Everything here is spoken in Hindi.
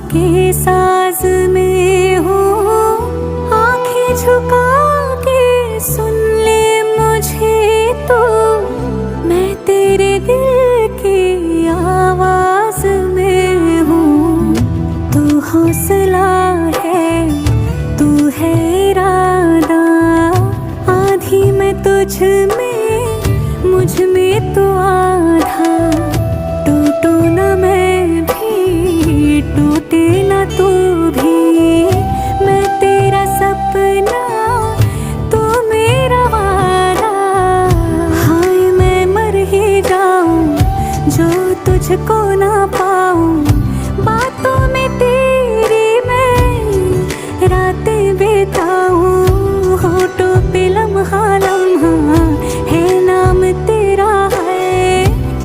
के साज में हूँ, आंखें झुका के सुन ले मुझे तो, मैं तेरे दिल की आवाज में हूँ। तू हौसला है, तू है इरादा, आधी मैं तुझ में, मुझ में तो आधा।